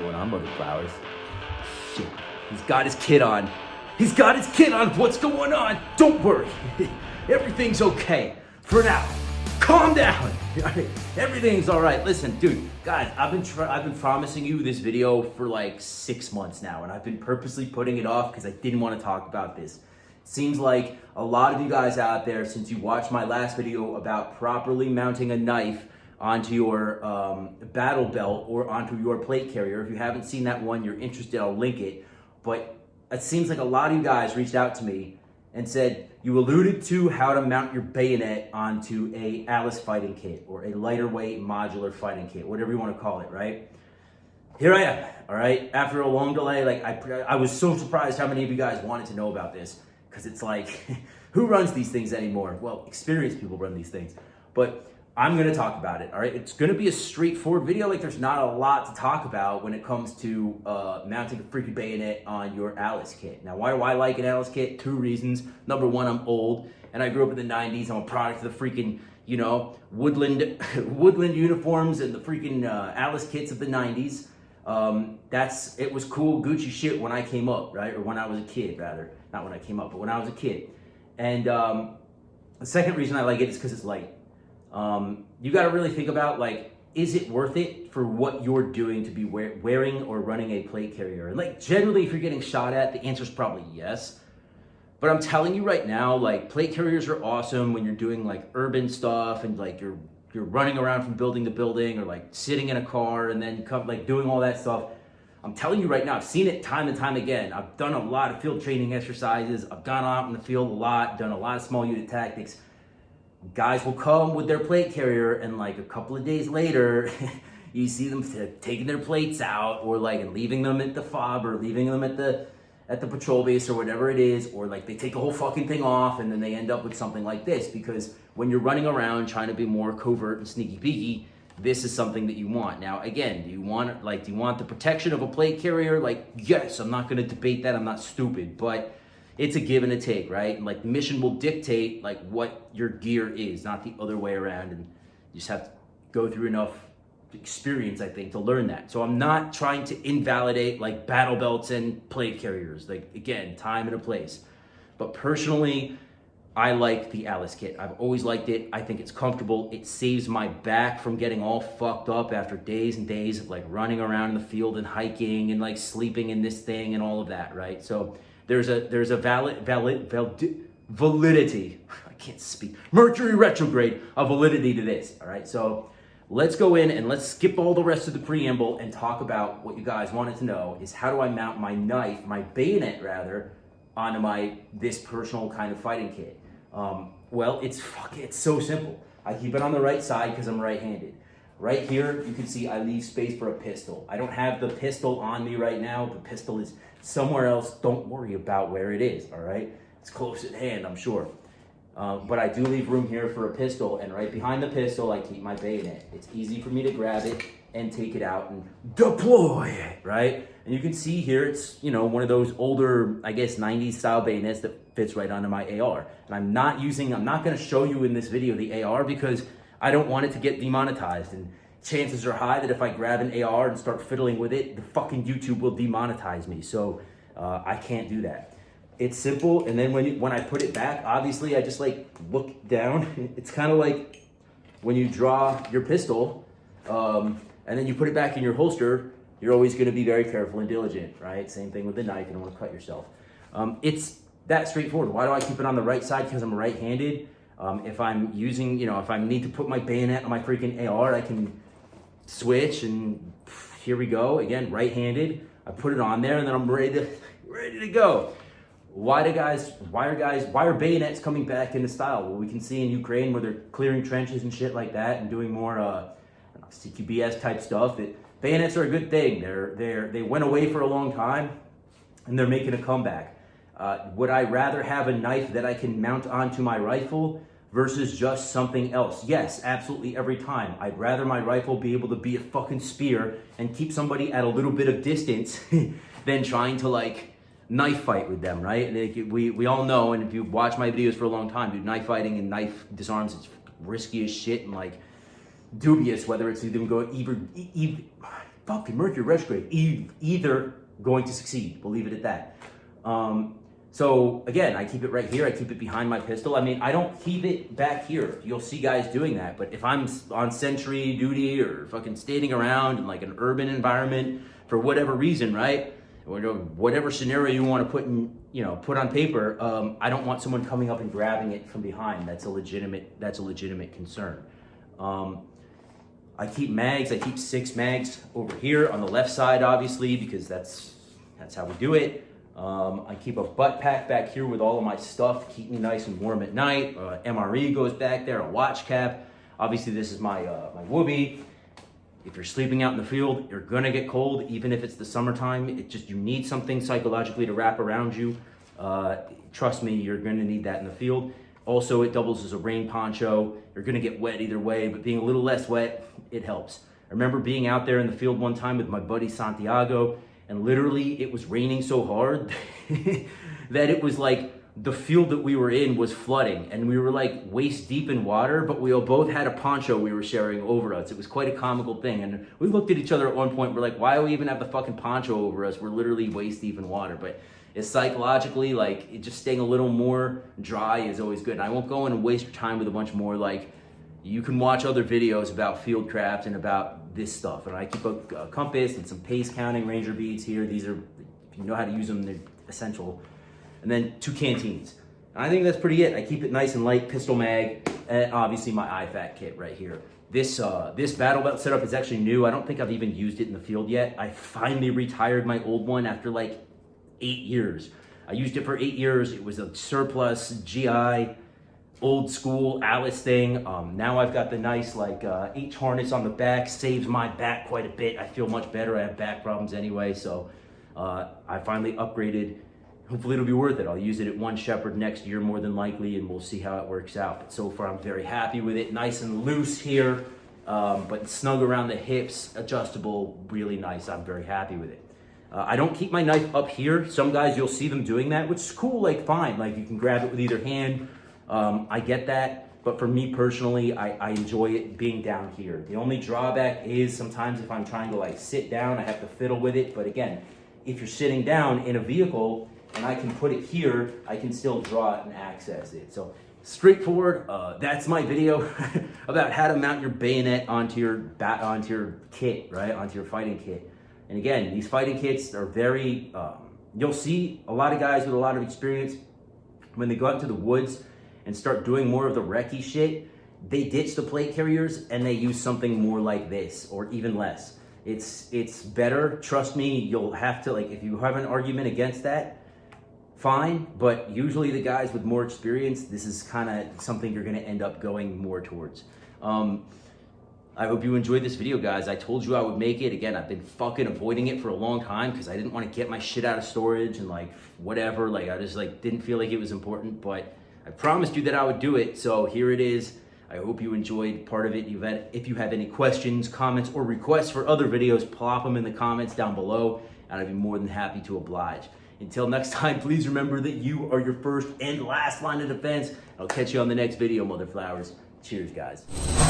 going on, Mother Flowers? Shit, he's got his kid on. He's got his kid on. What's going on? Don't worry. Everything's okay for now. Calm down. Everything's all right. Listen, dude, guys, I've been promising you this video for like 6 months now, and I've been purposely putting it off because I didn't want to talk about this. Seems like a lot of you guys out there, since you watched my last video about properly mounting a knife onto your battle belt or onto your plate carrier. If you haven't seen that one, you're interested, I'll link it. But it seems like a lot of you guys reached out to me and said you alluded to how to mount your bayonet onto a Alice fighting kit or a lighter weight modular fighting kit, whatever you want to call it, right? Here I am, all right? After a long delay, like I was so surprised how many of you guys wanted to know about this, because it's like, who runs these things anymore? Well, experienced people run these things. But I'm gonna talk about it, all right? It's gonna be a straightforward video. Like, there's not a lot to talk about when it comes to mounting a freaking bayonet on your Alice kit. Now, why do I like an Alice kit? 2 reasons. Number one, I'm old, and I grew up in the 90s. I'm a product of the freaking, you know, woodland uniforms and the freaking Alice kits of the 90s. It was cool Gucci shit when I came up, right? Or when I was a kid, rather. Not when I came up, but when I was a kid. And the second reason I like it is because it's light. You got to really think about, like, is it worth it for what you're doing to be wearing or running a plate carrier? And like, generally, if you're getting shot at, the answer is probably yes. But I'm telling you right now, like, plate carriers are awesome when you're doing like urban stuff and like you're running around from building to building, or like sitting in a car and then like doing all that stuff. I'm telling you right now, I've seen it time and time again. I've done a lot of field training exercises. I've gone out in the field a lot, done a lot of small unit tactics. Guys will come with their plate carrier, and like a couple of days later, you see them taking their plates out, or like leaving them at the fob, or leaving them at the patrol base, or whatever it is, or like they take the whole fucking thing off, and then they end up with something like this. Because when you're running around trying to be more covert and sneaky peeky, this is something that you want. Now, again, do you want the protection of a plate carrier? Like, yes, I'm not going to debate that. I'm not stupid, but it's a give and a take, right? And like, the mission will dictate like what your gear is, not the other way around. And you just have to go through enough experience, I think, to learn that. So I'm not trying to invalidate like battle belts and plate carriers. Like, again, time and a place. But personally, I like the Alice kit. I've always liked it. I think it's comfortable. It saves my back from getting all fucked up after days and days of like running around in the field and hiking and like sleeping in this thing and all of that, right? So there's a validity. I can't speak. Mercury retrograde, a validity to this, all right? So let's go in and let's skip all the rest of the preamble and talk about what you guys wanted to know, is how do I mount my knife, my bayonet rather, onto this personal kind of fighting kit. Well, it's so simple. I keep it on the right side because I'm right-handed. Right here, you can see I leave space for a pistol. I don't have the pistol on me right now. The pistol is somewhere else. Don't worry about where it is, all right? It's close at hand, I'm sure. But I do leave room here for a pistol, and right behind the pistol, I keep my bayonet. It's easy for me to grab it and take it out and deploy it, right? And you can see here, it's, you know, one of those older, I guess, 90s style bayonets that fits right onto my AR. And I'm not going to show you in this video the AR because I don't want it to get demonetized. And chances are high that if I grab an AR and start fiddling with it, the fucking YouTube will demonetize me. So I can't do that. It's simple. And then when I put it back, obviously I just like look down. It's kind of like when you draw your pistol and then you put it back in your holster, you're always going to be very careful and diligent, right? Same thing with the knife. You don't want to cut yourself. It's that straightforward. Why do I keep it on the right side? Because I'm right-handed. If I'm using, if I need to put my bayonet on my freaking AR, I can switch, and here we go. Again, right-handed. I put it on there, and then I'm ready to go. Why are bayonets coming back into style? Well, we can see in Ukraine where they're clearing trenches and shit like that and doing more CQBS type stuff. That bayonets are a good thing. They went away for a long time, and they're making a comeback. Would I rather have a knife that I can mount onto my rifle versus just something else? Yes, absolutely, every time. I'd rather my rifle be able to be a fucking spear and keep somebody at a little bit of distance than trying to like knife fight with them, right? We all know, and if you watch my videos for a long time, dude, knife fighting and knife disarms, it's risky as shit and like dubious whether it's even going fucking Mercury retrograde, either going to succeed. We'll leave it at that. So again, I keep it right here. I keep it behind my pistol. I mean, I don't keep it back here. You'll see guys doing that. But if I'm on sentry duty or fucking standing around in like an urban environment for whatever reason, right? Or whatever scenario you want to put on paper, I don't want someone coming up and grabbing it from behind. That's a legitimate concern. I keep mags. I keep 6 mags over here on the left side, obviously, because that's how we do it. I keep a butt pack back here with all of my stuff to keep me nice and warm at night. MRE goes back there, a watch cap. Obviously, this is my whoopee. If you're sleeping out in the field, you're gonna get cold, even if it's the summertime. You need something psychologically to wrap around you. Trust me, you're gonna need that in the field. Also, it doubles as a rain poncho. You're gonna get wet either way, but being a little less wet, it helps. I remember being out there in the field one time with my buddy Santiago, and literally it was raining so hard that it was like the field that we were in was flooding, and we were like waist deep in water, but we all both had a poncho we were sharing over us. It was quite a comical thing, and we looked at each other at one point. We're like, why do we even have the fucking poncho over us? We're literally waist deep in water. But it's psychologically, like, it just staying a little more dry is always good. And I won't go in and waste your time with a bunch more. Like, you can watch other videos about fieldcraft and about this stuff. And I keep a compass and some pace counting ranger beads here. These are, if you know how to use them, they're essential. And then 2 canteens. And I think that's pretty it. I keep it nice and light, pistol mag, and obviously my IFAK kit right here. This battle belt setup is actually new. I don't think I've even used it in the field yet. I finally retired my old one after like 8 years. I used it for 8 years. It was a surplus GI, old school Alice thing. Now I've got the nice like H harness on the back. Saves my back quite a bit. I feel much better. I have back problems anyway, so I finally upgraded. Hopefully it'll be worth it. I'll use it at One Shepherd next year more than likely, and we'll see how it works out. But so far I'm very happy with it. Nice and loose here, but snug around the hips, adjustable, really nice. I'm very happy with it. I don't keep my knife up here. Some guys, you'll see them doing that, which is cool, like fine. Like you can grab it with either hand. I get that, but for me personally, I enjoy it being down here. The only drawback is sometimes if I'm trying to like sit down, I have to fiddle with it. But again, if you're sitting down in a vehicle, and I can put it here, I can still draw it and access it. So straightforward, that's my video about how to mount your bayonet onto your kit, right? Onto your fighting kit. And again, these fighting kits are very, you'll see a lot of guys with a lot of experience, when they go out to the woods and start doing more of the recce shit, they ditch the plate carriers and they use something more like this, or even less. It's better, trust me. You'll have to, like, if you have an argument against that, fine, but usually the guys with more experience, this is kind of something you're going to end up going more towards. I hope you enjoyed this video, guys. I told you I would make it. Again, I've been fucking avoiding it for a long time because I didn't want to get my shit out of storage and like whatever. Like I just like didn't feel like it was important, but I promised you that I would do it. So here it is. I hope you enjoyed part of it. If you have any questions, comments, or requests for other videos, plop them in the comments down below, and I'd be more than happy to oblige. Until next time, please remember that you are your first and last line of defense. I'll catch you on the next video, mother flowers. Cheers, guys.